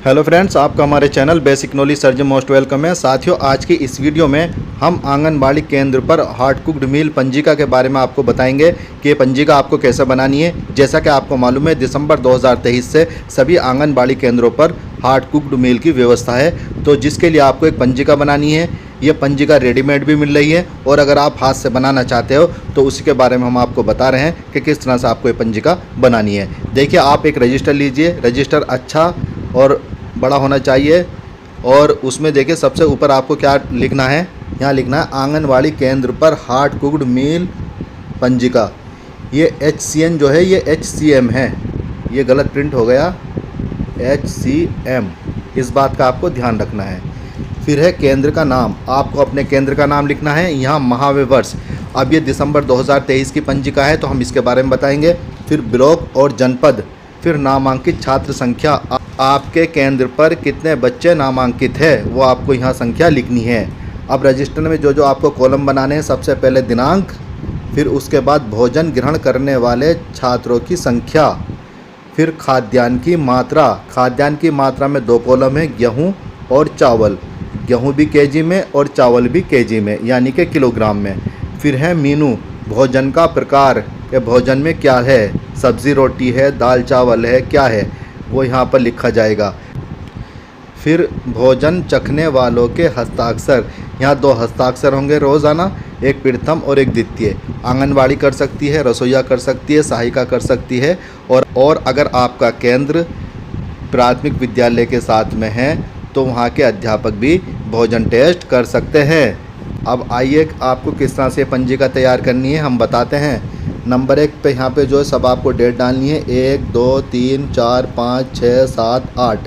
Hello friends, आपका हमारे channel basic knowledge search most welcome है। साथियों, आज की इस वीडियो में हम आंगनबाड़ी केंद्र पर हार्ड कुक्ड मील पंजिका के बारे में आपको बताएंगे कि ये पंजिका आपको कैसे बनानी है। जैसा कि आपको मालूम है, दिसंबर 2023 से सभी आंगनबाड़ी केंद्रों पर हार्ड कुक्ड मील की व्यवस्था है, तो जिसके लिए आपको एक पंजिका बनानी है। ये पंजिका रेडीमेड भी मिल रही है और अगर आप हाथ से बनाना चाहते हो तो उसी के बारे में हम आपको बता रहे हैं कि किस तरह से आपको ये पंजिका बनानी है। देखिए, आप एक रजिस्टर लीजिए। रजिस्टर अच्छा और बड़ा होना चाहिए और उसमें देखिए सबसे ऊपर आपको क्या लिखना है। यहाँ लिखना है आंगनवाड़ी केंद्र पर हार्ड कुक्ड मील पंजिका। ये HCN जो है ये HCM है, ये गलत प्रिंट हो गया, HCM। इस बात का आपको ध्यान रखना है। फिर है केंद्र का नाम, आपको अपने केंद्र का नाम लिखना है। यहाँ महाविवर्ष, अब ये दिसंबर 2023 की पंजिका है तो हम इसके बारे में बताएंगे। फिर ब्लॉक और जनपद, फिर नामांकित छात्र संख्या, आपके केंद्र पर कितने बच्चे नामांकित है वो आपको यहाँ संख्या लिखनी है। अब रजिस्टर में जो आपको कॉलम बनाने हैं, सबसे पहले दिनांक, फिर उसके बाद भोजन ग्रहण करने वाले छात्रों की संख्या, फिर खाद्यान्न की मात्रा। खाद्यान्न की मात्रा में 2 कॉलम है, गेहूँ और चावल। गेहूँ भी केजी में और चावल भी केजी में, यानी कि किलोग्राम में। फिर है मीनू, भोजन का प्रकार, के भोजन में क्या है, सब्ज़ी रोटी है, दाल चावल है, क्या है वो यहाँ पर लिखा जाएगा। फिर भोजन चखने वालों के हस्ताक्षर, यहाँ 2 हस्ताक्षर होंगे रोज़ाना, एक प्रथम और एक द्वितीय। आंगनबाड़ी कर सकती है, रसोईया कर सकती है, सहायिका कर सकती है। और अगर आपका केंद्र प्राथमिक विद्यालय के साथ में है तो वहाँ के अध्यापक भी भोजन टेस्ट कर सकते हैं। अब आइए आपको किस तरह से पंजिका तैयार करनी है हम बताते हैं। नंबर 1 पे यहाँ पे जो है सब आपको डेट डालनी है, 1, 2, 3, 4, 5, 6, 7, 8।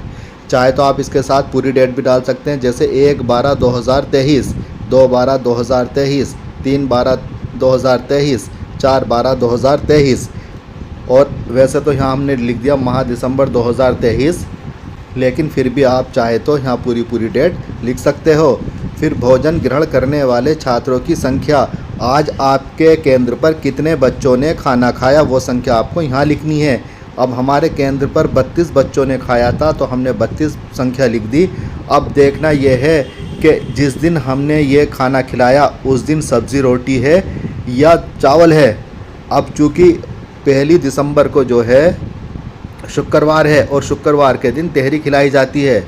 चाहे तो आप इसके साथ पूरी डेट भी डाल सकते हैं, जैसे 1/12/2023, 2/12/2023, 3/12/2023, 4/12/2023। और वैसे तो यहाँ हमने लिख दिया महा दिसंबर 2023, लेकिन फिर भी आप चाहे तो यहाँ पूरी डेट लिख सकते हो। फिर भोजन ग्रहण करने वाले छात्रों की संख्या, आज आपके केंद्र पर कितने बच्चों ने खाना खाया वो संख्या आपको यहाँ लिखनी है। अब हमारे केंद्र पर 32 बच्चों ने खाया था तो हमने 32 संख्या लिख दी। अब देखना यह है कि जिस दिन हमने ये खाना खिलाया उस दिन सब्ज़ी रोटी है या चावल है। अब चूँकि 1 दिसंबर को जो है शुक्रवार है और शुक्रवार के दिन तहरी खिलाई जाती है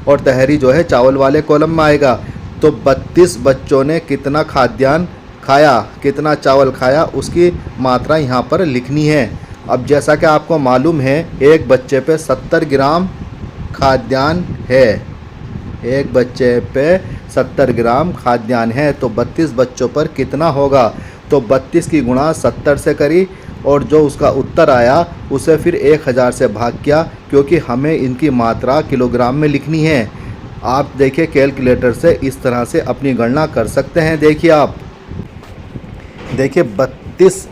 और तहरी जो है चावल वाले कॉलम में आएगा। तो 32 बच्चों ने कितना खाद्यान्न खाया, कितना चावल खाया, उसकी मात्रा यहाँ पर लिखनी है। अब जैसा कि आपको मालूम है, एक बच्चे पे 70 ग्राम खाद्यान्न है, एक बच्चे पे 70 ग्राम खाद्यान्न है, तो 32 बच्चों पर कितना होगा। तो 32 की गुणा 70 से करी और जो उसका उत्तर आया उसे फिर 1000 से भाग किया, क्योंकि हमें इनकी मात्रा किलोग्राम में लिखनी है। आप देखिए कैलकुलेटर से इस तरह से अपनी गणना कर सकते हैं। देखिए आप देखिए 32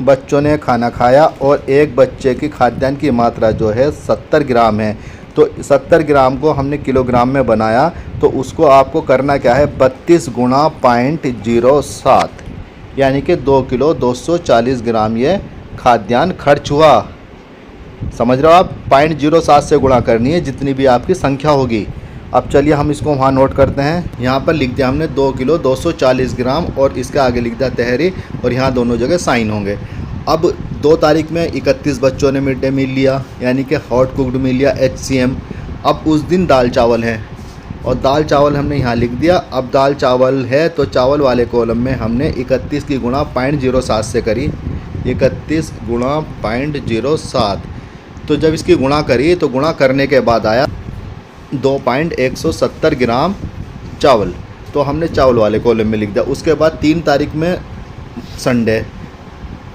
बच्चों ने खाना खाया और एक बच्चे की खाद्यान्न की मात्रा जो है 70 ग्राम है, तो 70 ग्राम को हमने किलोग्राम में बनाया, तो उसको आपको करना क्या है, 32 गुणा 0.07, यानी कि 2 किलो 240 ग्राम ये खाद्यान्न खर्च हुआ। समझ रहे हो आप, 0.07 से गुणा करनी है जितनी भी आपकी संख्या होगी। अब चलिए हम इसको वहाँ नोट करते हैं। यहाँ पर लिख दिया हमने 2 किलो 240 ग्राम और इसके आगे लिख दिया तहरी, और यहाँ दोनों जगह साइन होंगे। अब 2 तारीख में 31 बच्चों ने मिड डे मील लिया, यानी कि हॉट कुक्ड मील लिया, HCM। अब उस दिन दाल चावल है और दाल चावल हमने यहाँ लिख दिया। अब दाल चावल है तो चावल वाले कॉलम में हमने 31 की गुणा 0.07 से करी, 31 गुणा 0.07। तो जब इसकी गुणा करी तो गुणा करने के बाद आया 2.170 ग्राम चावल, तो हमने चावल वाले कॉलम में लिख दिया। उसके बाद 3 तारीख में संडे,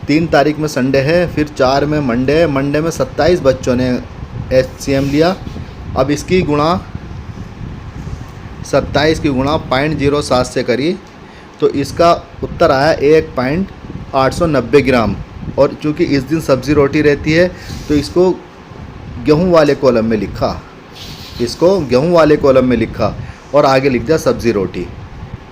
3 तारीख में संडे है, फिर 4 में मंडे है। मंडे में 27 बच्चों ने HCM लिया। अब इसकी गुणा 27 की गुणा 0.07 से करी तो इसका उत्तर आया 1.890 ग्राम। और चूँकि इस दिन सब्ज़ी रोटी रहती है तो इसको गेहूं वाले कॉलम में लिखा, इसको गेहूं वाले कॉलम में लिखा और आगे लिख दिया सब्ज़ी रोटी।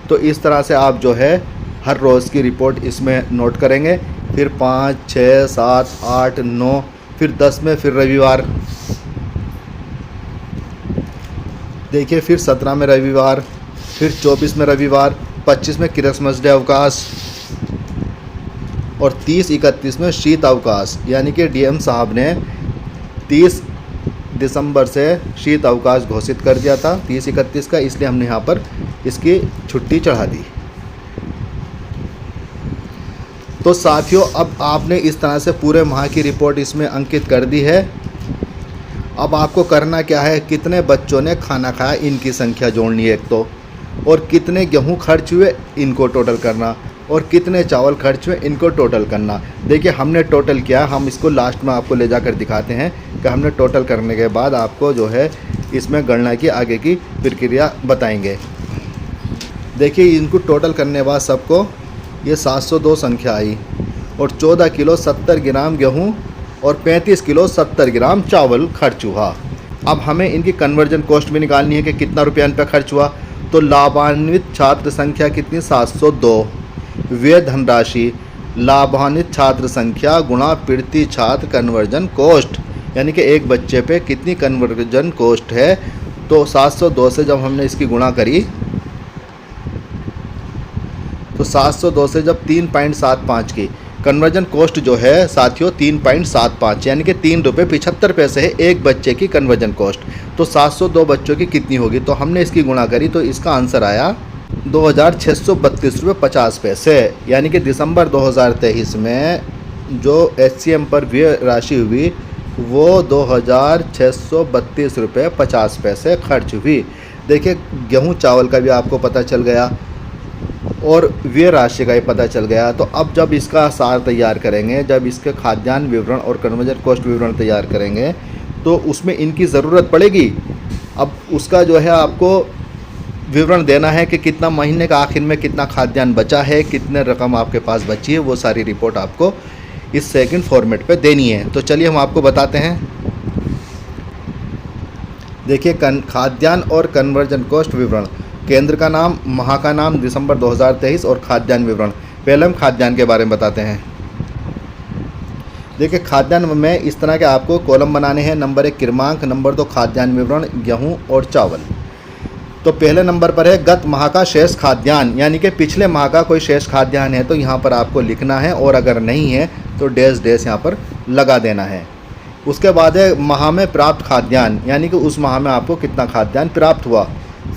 तो इस तरह से आप जो है हर रोज़ की रिपोर्ट इसमें नोट करेंगे। फिर 5, 6, 7, 8, 9, फिर 10 में फिर रविवार, देखिए फिर 17 में रविवार, फिर 24 में रविवार, 25 में क्रिसमस डे अवकाश और 30-31 में शीत अवकाश। यानी कि डीएम साहब ने 30 दिसंबर से शीत अवकाश घोषित कर दिया था 30-31 का, इसलिए हमने यहाँ पर इसकी छुट्टी चढ़ा दी। तो साथियों अब आपने इस तरह से पूरे माह की रिपोर्ट इसमें अंकित कर दी है। अब आपको करना क्या है, कितने बच्चों ने खाना खाया इनकी संख्या जोड़नी है एक तो, और कितने गेहूं खर्च हुए इनको टोटल करना, और कितने चावल खर्च हुए इनको टोटल करना। देखिए हमने टोटल किया, हम इसको लास्ट में आपको ले जाकर दिखाते हैं कि हमने टोटल करने के बाद आपको जो है इसमें गणना की आगे की प्रक्रिया बताएंगे। देखिए इनको टोटल करने बाद सबको ये 702 संख्या आई, और 14 किलो 70 ग्राम गेहूँ और 35 किलो 70 ग्राम चावल खर्च हुआ। अब हमें इनकी कन्वर्जन कॉस्ट भी निकालनी है कि कितना रुपया इन पर खर्च हुआ। तो लाभान्वित छात्र संख्या कितनी, 702। व्यय धनराशि लाभान्वित छात्र संख्या गुणा प्रति छात्र कन्वर्जन कॉस्ट, यानी कि एक बच्चे पे कितनी कन्वर्जन कॉस्ट है। तो 702 से जब हमने इसकी गुणा करी तो 702 से जब 3.75 की कन्वर्जन कॉस्ट जो है साथियों 3.75, यानी कि 3 रुपये 75 पैसे है एक बच्चे की कन्वर्जन कॉस्ट। तो 702 बच्चों की कितनी होगी, तो हमने इसकी गुणा करी तो इसका आंसर आया 2632 रुपये 50 पैसे। यानी कि दिसंबर 2023 में जो HCM पर व्यय राशि हुई वो 2632 रुपये 50 पैसे खर्च हुई। देखिए गेहूँ चावल का भी आपको पता चल गया और व्यय राशि का ही पता चल गया। तो अब जब इसका सार तैयार करेंगे, जब इसके खाद्यान्न विवरण और कन्वर्जन कॉस्ट विवरण तैयार करेंगे तो उसमें इनकी ज़रूरत पड़ेगी। अब उसका जो है आपको विवरण देना है कि कितना महीने का आखिर में कितना खाद्यान्न बचा है, कितने रकम आपके पास बची है, वो सारी रिपोर्ट आपको इस सेकंड फॉर्मेट पे देनी है। तो चलिए हम आपको बताते हैं। देखिए खाद्यान्न और कन्वर्जन कॉस्ट विवरण, केंद्र का नाम, माह का नाम दिसंबर 2023 और खाद्यान्न विवरण। पहले हम खाद्यान्न के बारे में बताते हैं। देखिए खाद्यान्न में इस तरह के आपको कॉलम बनाने हैं। नंबर 1 क्रमांक, नंबर 2 खाद्यान्न विवरण गेहूं और चावल। तो पहले नंबर पर है गत माह का शेष खाद्यान्न, यानी कि पिछले माह का कोई शेष खाद्यान्न है तो यहाँ पर आपको लिखना है, और अगर नहीं है तो डैश डैश यहाँ पर लगा देना है। उसके बाद है माह में प्राप्त खाद्यान्न, यानी कि उस माह में आपको कितना खाद्यान्न प्राप्त हुआ।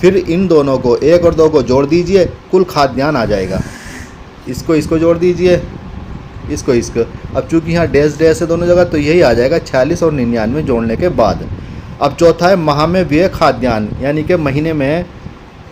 फिर इन दोनों को 1 और 2 को जोड़ दीजिए, कुल खाद्यान्न आ जाएगा। इसको जोड़ दीजिए, इसको। अब चूंकि यहाँ डैश डैश है दोनों जगह तो यही आ जाएगा 46 और 99 जोड़ने के बाद। अब चौथा है माह में व्यय खाद्यान्न, यानी कि महीने में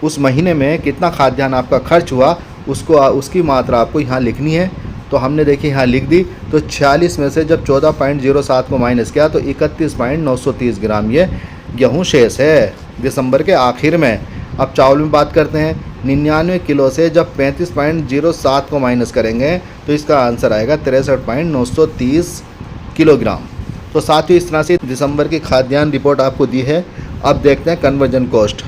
उस महीने में कितना खाद्यान्न आपका खर्च हुआ उसकी मात्रा आपको यहाँ लिखनी है। तो हमने देखिए यहाँ लिख दी। तो 46 में से जब 14.07 को माइनस किया तो 31.930 ग्राम ये गेहूँ शेष है दिसंबर के आखिर में। अब चावल में बात करते हैं। 99 किलो से जब 35.07 को माइनस करेंगे तो इसका आंसर आएगा 63.930 किलोग्राम। तो साथियों इस तरह से दिसंबर की खाद्यान्न रिपोर्ट आपको दी है। अब देखते हैं कन्वर्जन कॉस्ट।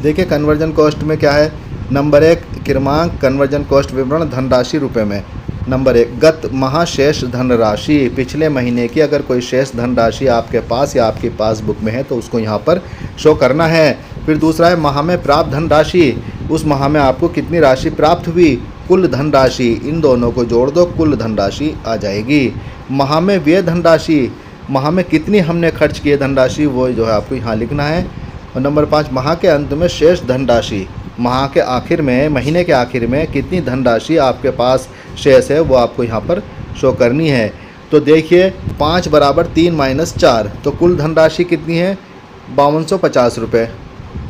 देखिए कन्वर्जन कॉस्ट में क्या है। नंबर 1 क्रमांक कन्वर्जन कॉस्ट विवरण धनराशि रुपए में। नंबर 1 गत माह शेष धनराशि, पिछले महीने की अगर कोई शेष धनराशि आपके पास या आपकी पासबुक में है तो उसको यहाँ पर शो करना है। फिर दूसरा है माह में प्राप्त धनराशि, उस माह में आपको कितनी राशि प्राप्त हुई, कुल धनराशि, इन दोनों को जोड़ दो, कुल धनराशि आ जाएगी। माह में व्यय धनराशि, माह में कितनी हमने खर्च की धनराशि वो जो है आपको यहाँ लिखना है। और नंबर 5 माह के अंत में शेष धनराशि, माह के आखिर में, महीने के आखिर में कितनी धनराशि आपके पास शेष है वो आपको यहाँ पर शो करनी है। तो देखिए 5 बराबर 3 - 4, तो कुल धनराशि कितनी है 5250 रुपये,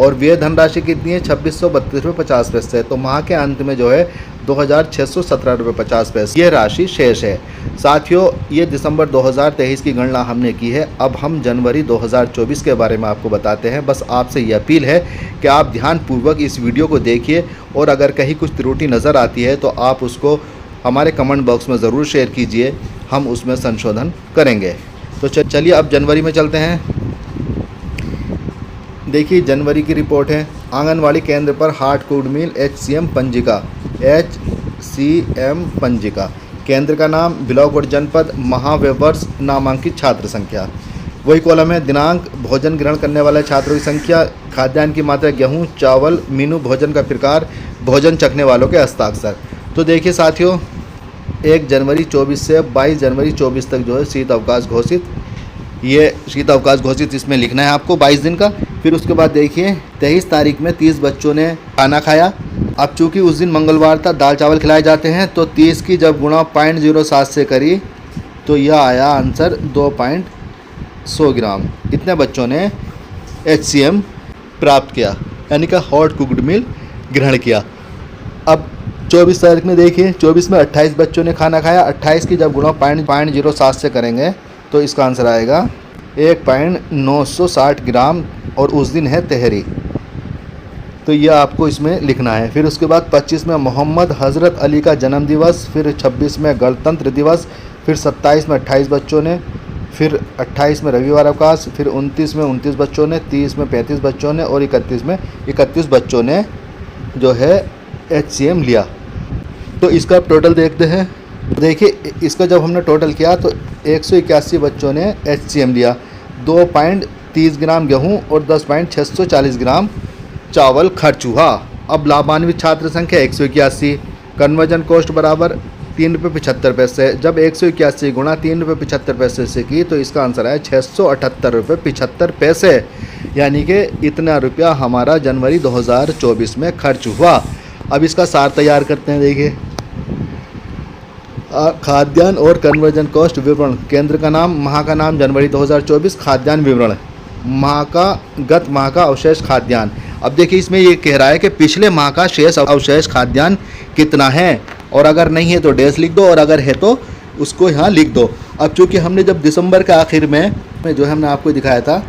और व्यय धनराशि कितनी है 2632 रुपये 50 पैसे। तो माह के अंत में जो है 2617 रुपये 50 पैसे ये राशि शेष है। साथियों ये दिसंबर 2023 की गणना हमने की है। अब हम जनवरी 2024 के बारे में आपको बताते हैं। बस आपसे ये अपील है कि आप ध्यानपूर्वक इस वीडियो को देखिए, और अगर कहीं कुछ त्रुटि नज़र आती है तो आप उसको हमारे कमेंट बॉक्स में ज़रूर शेयर कीजिए, हम उसमें संशोधन करेंगे। तो चलिए अब जनवरी में चलते हैं। देखिए जनवरी की रिपोर्ट है। आंगनवाड़ी केंद्र पर हार्ट कूड मील HCM पंजिका, HCM पंजिका। केंद्र का नाम, ब्लॉक और जनपद, महाव्यवर्ष, नामांकित छात्र संख्या। वही कॉलम है दिनांक, भोजन ग्रहण करने वाले छात्रों की संख्या, खाद्यान्न की मात्रा, गेहूँ, चावल, मीनू, भोजन का प्रकार, भोजन चखने वालों के हस्ताक्षर। तो देखिए साथियों, 1 जनवरी 24 से 22 जनवरी 24 तक जो है शीत अवकाश घोषित, ये शीत अवकाश घोषित इसमें लिखना है आपको 22 दिन का। फिर उसके बाद देखिए 23 तारीख में 30 बच्चों ने खाना खाया। अब चूँकि उस दिन मंगलवार था, दाल चावल खिलाए जाते हैं, तो 30 की जब गुणा 0.07 से करी तो यह आया आंसर 2.100 ग्राम। इतने बच्चों ने HCM प्राप्त किया, यानी कि हॉट कुकड मील ग्रहण किया। अब 24 तारीख में देखिए, 24 में 28 बच्चों ने खाना खाया। 28 की जब गुणा 0.07 से करेंगे तो इसका आंसर आएगा 1.960 ग्राम, और उस दिन है तहरी, तो यह आपको इसमें लिखना है। फिर उसके बाद 25 में मोहम्मद हज़रत अली का जन्म दिवस, फिर 26 में गणतंत्र दिवस, फिर 27 में 28 बच्चों ने, फिर 28 में रविवार अवकाश, फिर 29 में 29 बच्चों ने, 30 में 35 बच्चों ने और 31 में 31 बच्चों ने जो है HCM लिया। तो इसका टोटल देखते हैं। देखिए इसका जब हमने टोटल किया तो 181 बच्चों ने HCM लिया, 2.30 ग्राम गेहूँ और 10.640 ग्राम चावल खर्च हुआ। अब लाभान्वित छात्र संख्या 181, कन्वर्जन कॉस्ट बराबर 3 रुपये 75 पैसे। जब 181 गुणा 3 रुपये 75 पैसे से की तो इसका आंसर आया 678 रुपये 75 पैसे, यानी कि इतना रुपया हमारा जनवरी 2024 में खर्च हुआ। अब इसका सार तैयार करते हैं। देखिए खाद्यान्न और कन्वर्जन कॉस्ट विवरण, केंद्र का नाम, माह का नाम जनवरी 2024, खाद्यान्न विवरण, माह का गत माह का अवशेष खाद्यान्न। अब देखिए इसमें ये कह रहा है कि पिछले माह का शेष अवशेष खाद्यान्न कितना है, और अगर नहीं है तो डैश लिख दो और अगर है तो उसको यहाँ लिख दो। अब चूँकि हमने जब दिसंबर के आखिर में जो हमने आपको दिखाया था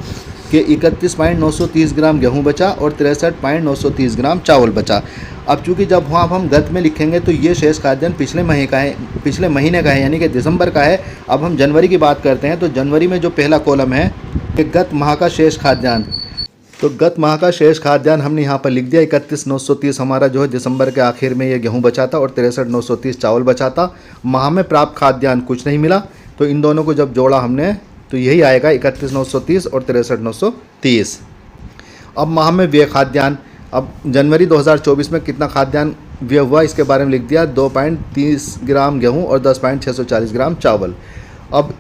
कि 31.930 ग्राम गेहूँ बचा और 63.930 ग्राम चावल बचा। अब चूँकि जब वहाँ हम गत में लिखेंगे तो ये शेष खाद्यान्न पिछले महीने का है, यानी कि दिसंबर का है। अब हम जनवरी की बात करते हैं तो जनवरी में जो पहला कॉलम है कि गत माह का शेष खाद्यान्न, तो गत माह का शेष खाद्यान्न हमने यहाँ पर लिख दिया 31,930 हमारा जो है दिसंबर के आखिर में ये गेहूँ बचा था और 63,930 चावल बचा था। माह में प्राप्त खाद्यान्न कुछ नहीं मिला, तो इन दोनों को जब जोड़ा हमने तो यही आएगा 31,930 और 63,930। अब माह में व्यय खाद्यान्न, अब जनवरी 2024 में कितना खाद्यान्न व्यय हुआ इसके बारे में लिख दिया 2.30 ग्राम गेहूँ और 10.640 ग्राम चावल। अब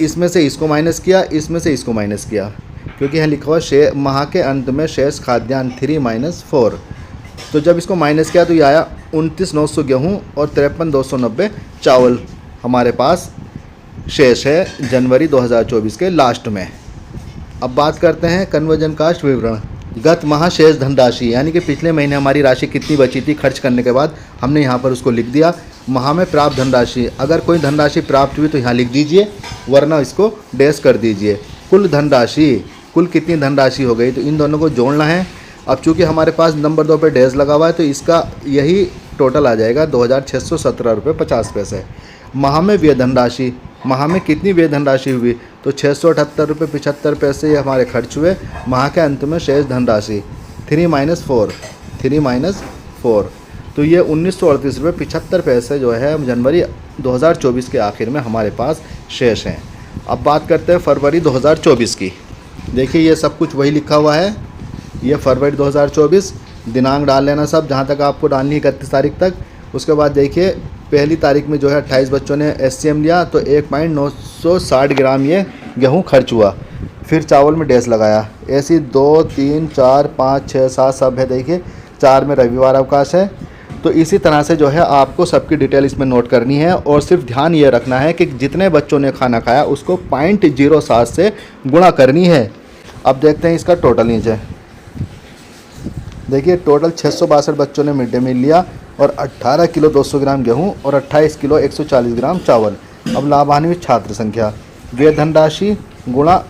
इसमें से इसको माइनस किया, इसमें से इसको माइनस किया, क्योंकि यहाँ लिखा हुआ माह के अंत में शेष खाद्यान्न 3 - 4। तो जब इसको माइनस किया तो ये आया 29,900 गेहूँ और 53,290 चावल हमारे पास शेष है जनवरी 2024 के लास्ट में। अब बात करते हैं कन्वर्जन कास्ट विवरण, गत माह शेष धनराशि, यानी कि पिछले महीने हमारी राशि कितनी बची थी खर्च करने के बाद, हमने यहाँ पर उसको लिख दिया। माह में प्राप्त धनराशि, अगर कोई धनराशि प्राप्त हुई तो यहाँ लिख दीजिए, वरना इसको डैश कर दीजिए। कुल धनराशि, कुल कितनी धनराशि हो गई, तो इन दोनों को जोड़ना है। अब चूँकि हमारे पास नंबर 2 पे डैश लगा हुआ है तो इसका यही टोटल आ जाएगा 2,617 रुपये 50 पैसे। माह में व्यय धनराशि, माह में कितनी व्यय धनराशि हुई, तो 678 रुपये 75 पैसे ये हमारे खर्च हुए। माह के अंत में शेष धनराशि 3 - 4, तो ये 1938 रुपये 75 पैसे जो है जनवरी 2024 के आखिर में हमारे पास शेष हैं। अब बात करते हैं फरवरी 2024 की। देखिए ये सब कुछ वही लिखा हुआ है, ये फरवरी 2024, दिनांक डाल लेना सब जहाँ तक आपको डालनी है 31 तारीख तक। उसके बाद देखिए पहली तारीख में जो है 28 बच्चों ने HCM लिया, तो 1.960 ग्राम ये गेहूँ खर्च हुआ। फिर चावल में डैश लगाया, ऐसी 2, 3, 4, 5, 6, 7 सब है। देखिए 4 में रविवार अवकाश है। तो इसी तरह से जो है आपको सबकी डिटेल इसमें नोट करनी है, और सिर्फ ध्यान ये रखना है कि जितने बच्चों ने खाना खाया उसको 0.07 से गुणा करनी है। अब देखते हैं इसका टोटल नीचे। देखिए टोटल 662 बच्चों ने मिड डे मील लिया और 18 किलो 200 ग्राम गेहूँ और 28 किलो 140 ग्राम चावल। अब लाभान्वित छात्र संख्या, व्यय धनराशि गुणा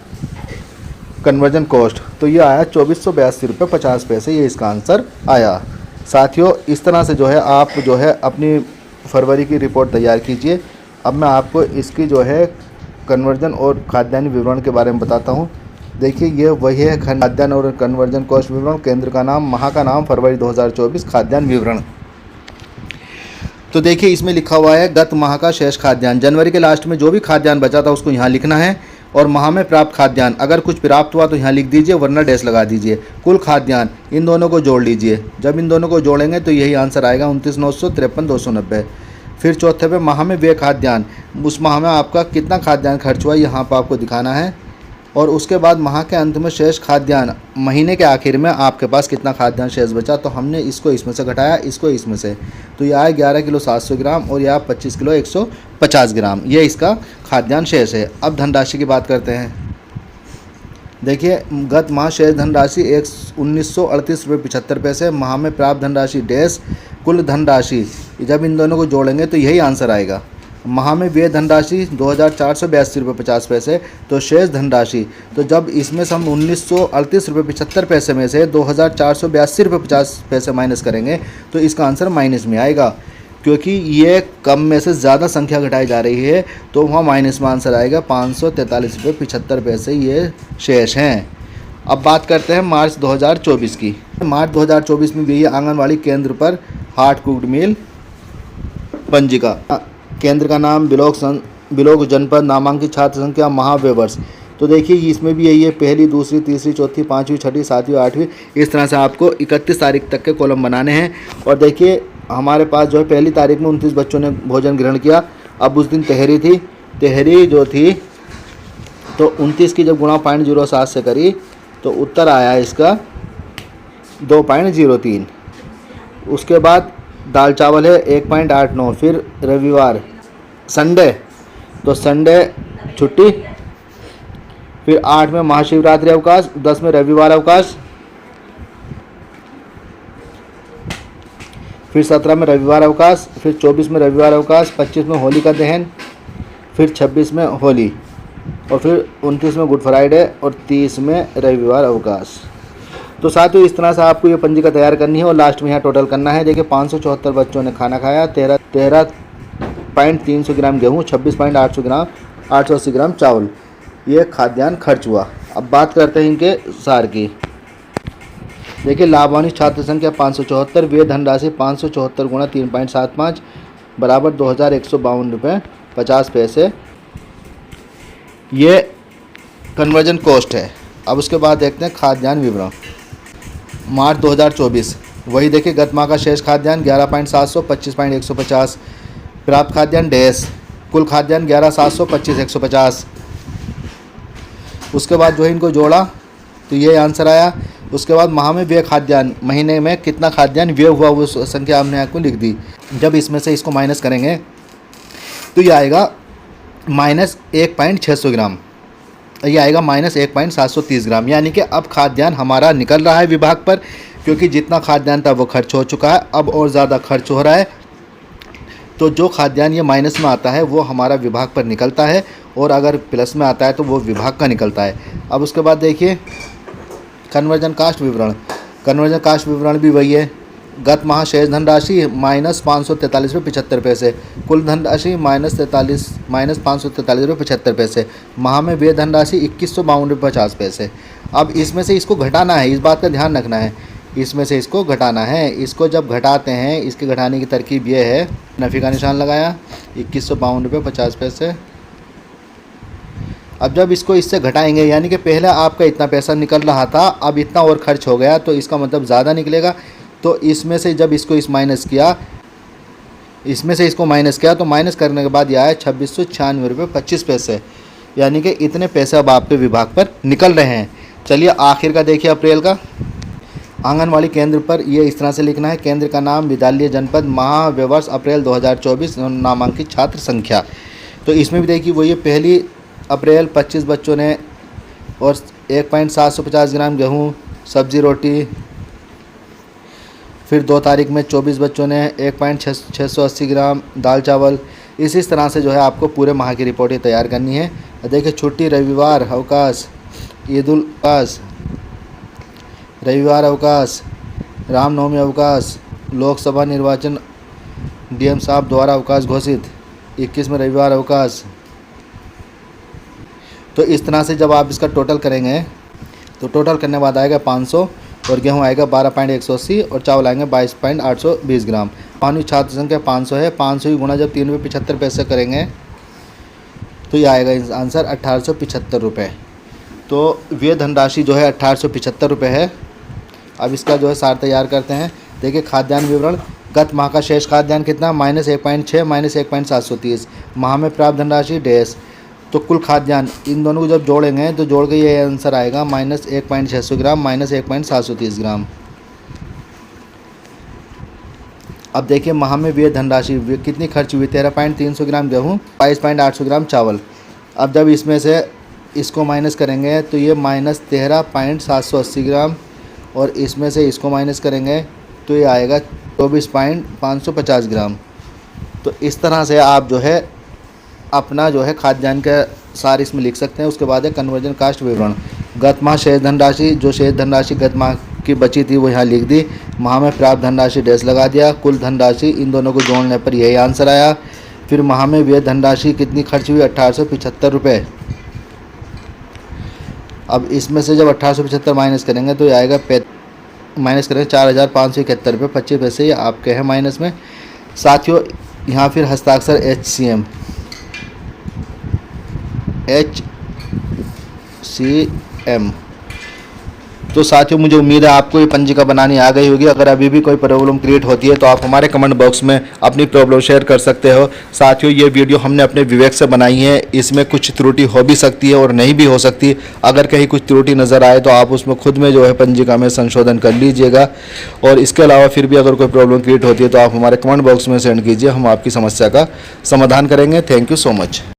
कन्वर्जन कॉस्ट, तो ये आया 2482 रुपये 50 पैसे, ये इसका आंसर आया। साथियों इस तरह से जो है आप जो है अपनी फरवरी की रिपोर्ट तैयार कीजिए। अब मैं आपको इसकी जो है कन्वर्जन और खाद्यान्न विवरण के बारे में बताता हूँ। देखिए ये वही है खाद्यान्न और कन्वर्जन कॉस्ट विवरण, केंद्र का नाम, माह का नाम फरवरी 2024, खाद्यान्न विवरण। तो देखिए इसमें लिखा हुआ है गत माह का शेष खाद्यान्न, जनवरी के लास्ट में जो भी खाद्यान्न बचा था उसको यहाँ लिखना है। और माह में प्राप्त खाद्यान्न, अगर कुछ प्राप्त हुआ तो यहाँ लिख दीजिए वरना डैश लगा दीजिए। कुल खाद्यान्न, इन दोनों को जोड़ लीजिए। जब इन दोनों को जोड़ेंगे तो यही आंसर आएगा 29,953,290। फिर चौथे पे माह में व्यय खाद्यान्न, उस माह में आपका कितना खाद्यान्न खर्च हुआ यहाँ पर आपको दिखाना है। और उसके बाद माह के अंत में शेष खाद्यान्न, महीने के आखिर में आपके पास कितना खाद्यान्न शेष बचा, तो हमने इसको इसमें से घटाया, इसको इसमें से, तो यह आया 11 किलो 700 ग्राम और यह 25 किलो 150 ग्राम, ये इसका खाद्यान्न शेष है। अब धनराशि की बात करते हैं। देखिए गत माह शेष धनराशि 1938.75 रुपये, माह में प्राप्त धनराशि डैश, कुल धनराशि, जब इन दोनों को जोड़ेंगे तो यही आंसर आएगा। माह में व्यय धनराशि 2,482.50 रुपये, तो शेष धनराशि, तो जब इसमें से हम 1938.75 रुपये में से 2,482.50 रुपये माइनस करेंगे तो इसका आंसर माइनस में आएगा, क्योंकि ये कम में से ज़्यादा संख्या घटाई जा रही है तो वहाँ माइनस में आंसर आएगा 543.75 रुपये से ये शेष हैं। अब बात करते हैं मार्च 2024 की। मार्च 2024 में भी ये आंगनवाड़ी केंद्र पर हार्ट कुक्ड मील पंजिका, केंद्र का नाम बिलोक जनपद, नामांकित छात्र संख्या महाव्यवर्ष। तो देखिए इसमें भी यही है, पहली, दूसरी, तीसरी, चौथी, पाँचवीं, छठी, सातवीं, आठवीं, इस तरह से आपको 31 तारीख तक के कॉलम बनाने हैं। और देखिए हमारे पास जो है पहली तारीख में 29 बच्चों ने भोजन ग्रहण किया। अब उस दिन तहरी थी, तहरी जो थी तो 29 की जब गुणा 0.07 से करी तो उत्तर आया इसका 2.03। उसके बाद दाल चावल है 1.89। फिर रविवार संडे, तो संडे छुट्टी। फिर 8 में महाशिवरात्रि अवकाश, 10 में रविवार अवकाश, फिर 17 में रविवार अवकाश, फिर 24 में रविवार अवकाश, 25 में होली का दहन, फिर 26 में होली, और फिर 29 में गुड फ्राइडे और 30 में रविवार अवकाश। तो साथियों इस तरह से आपको ये पंजिका तैयार करनी है और लास्ट में यहाँ टोटल करना है। देखिए 574 बच्चों ने खाना खाया, 13.300 ग्राम गेहूँ, 26.800 ग्राम 880 ग्राम चावल, ये खाद्यान्न खर्च हुआ। अब बात करते हैं इनके सार की। देखिए लाभान्वित छात्र संख्या 574, व्यय धनराशि 574 गुणा 3.75 बराबर 2,152 रुपये 50 पैसे, ये कन्वर्जन कॉस्ट है। अब उसके बाद देखते हैं खाद्यान्न विवरण। मार्च 2024, वही देखिए गत माह का शेष खाद्यान्न 11.700 25.150, प्राप्त खाद्यान्न डैश, कुल खाद्यान्न 11,700 25,150। उसके बाद जो है इनको जोड़ा तो ये आंसर आया। उसके बाद माह में व्यय खाद्यान्न, महीने में कितना खाद्यान्न व्यय हुआ वो संख्या हमने आपको लिख दी। जब इसमें से इसको माइनस करेंगे तो ये आएगा -1.600 ग्राम, ये आएगा -1.730 ग्राम। यानी कि अब खाद्यान्न हमारा निकल रहा है विभाग पर, क्योंकि जितना खाद्यान्न था वो खर्च हो चुका है, अब और ज़्यादा खर्च हो रहा है। तो जो खाद्यान्न ये माइनस में आता है वो हमारा विभाग पर निकलता है, और अगर प्लस में आता है तो वो विभाग का निकलता है। अब उसके बाद देखिए कन्वर्जन कास्ट विवरण। कन्वर्जन कास्ट विवरण भी वही है, गत माह शेष धनराशि -543.75 कुल धनराशि -543.75 माह में व्यय धनराशि 2152.50। अब इसमें से इसको घटाना है, इस बात का ध्यान रखना है, इसमें से इसको घटाना है। इसको जब घटाते हैं, इसके घटाने की तरकीब ये है, नफ़ी का निशान लगाया 2152.50। अब जब इसको इससे घटाएंगे, यानी कि पहले आपका इतना पैसा निकल रहा था, अब इतना और खर्च हो गया, तो इसका मतलब ज़्यादा निकलेगा। तो इसमें से जब इसको माइनस किया, इसमें से इसको माइनस किया, तो माइनस करने के बाद यह आया 2696.25, यानी कि इतने पैसे अब आपके विभाग पर निकल रहे हैं। चलिए आखिर का देखिए अप्रैल का। आंगनवाड़ी केंद्र पर ये इस तरह से लिखना है, केंद्र का नाम, विद्यालय जनपद, माह व्यवर्ष अप्रैल 2024, नामांकित छात्र संख्या। तो इसमें भी देखिए वही पहली अप्रैल 25 बच्चों ने और 1.750 ग्राम गेहूँ, सब्जी रोटी। फिर 2 तारीख में 24 बच्चों ने 1.680 ग्राम दाल चावल। इस तरह से जो है आपको पूरे माह की रिपोर्टें तैयार करनी है। देखिए छुट्टी, रविवार अवकाश, ईद उल अवकाश, रविवार अवकाश, रामनवमी अवकाश, लोकसभा निर्वाचन डीएम साहब द्वारा अवकाश घोषित, 21 में रविवार अवकाश। तो इस तरह से जब आप इसका टोटल करेंगे तो टोटल करने बाद आएगा 500, और गेहूँ आएगा 12.180 और चावल आएंगे 22.820 ग्राम। पानी छात्र संख्या 500 है, 500 ही गुणा जब 3 रुपये 75 पैसे करेंगे तो ये आएगा आंसर 1875 रुपये। तो व्यय धनराशि जो है 1875 रुपये है। अब इसका जो है सार तैयार करते हैं। देखिए खाद्यान्न विवरण, गत माह का शेष खाद्यान्न कितना, -1.6 -1.730। माह में प्राप्त धनराशि डैश। तो कुल खाद्यान्न इन दोनों को जब जोड़ेंगे तो जोड़ के ये आंसर आएगा -1.600 ग्राम -1.730 ग्राम। अब देखिए माह में व्यय धनराशि कितनी खर्च हुई, 13.300 ग्राम गेहूँ, 22.800 ग्राम चावल। अब जब इसमें से इसको माइनस करेंगे तो ये -13.780 ग्राम, और इसमें से इसको माइनस करेंगे तो ये आएगा 24.550 ग्राम। तो इस तरह से आप जो है अपना जो है खाद्यान्न का सार इसमें लिख सकते हैं। उसके बाद है कन्वर्जन कास्ट विवरण, गत माह शेष धनराशि, जो शेष धनराशि गत माह की बची थी वो यहाँ लिख दी, माह में प्राप्त धनराशि डैश लगा दिया, कुल धनराशि इन दोनों को जोड़ने पर यही आंसर आया। फिर माह में व्यय धनराशि कितनी खर्च हुई, 1875 रुपये। अब इसमें से जब 1875 माइनस करेंगे तो ये आएगा माइनस करेंगे 4571 रुपये 25 पैसे, ये आपके हैं माइनस में। साथियों यहाँ फिर हस्ताक्षर HCM। तो साथियों मुझे उम्मीद है आपको ये पंजिका बनानी आ गई होगी। अगर अभी भी कोई प्रॉब्लम क्रिएट होती है तो आप हमारे कमेंट बॉक्स में अपनी प्रॉब्लम शेयर कर सकते हो। साथियों ये वीडियो हमने अपने विवेक से बनाई है, इसमें कुछ त्रुटि हो भी सकती है और नहीं भी हो सकती। अगर कहीं कुछ त्रुटि नज़र आए तो आप उसमें खुद में जो है पंजिका में संशोधन कर लीजिएगा। और इसके अलावा फिर भी अगर कोई प्रॉब्लम क्रिएट होती है तो आप हमारे कमेंट बॉक्स में सेंड कीजिए, हम आपकी समस्या का समाधान करेंगे। Thank you so much.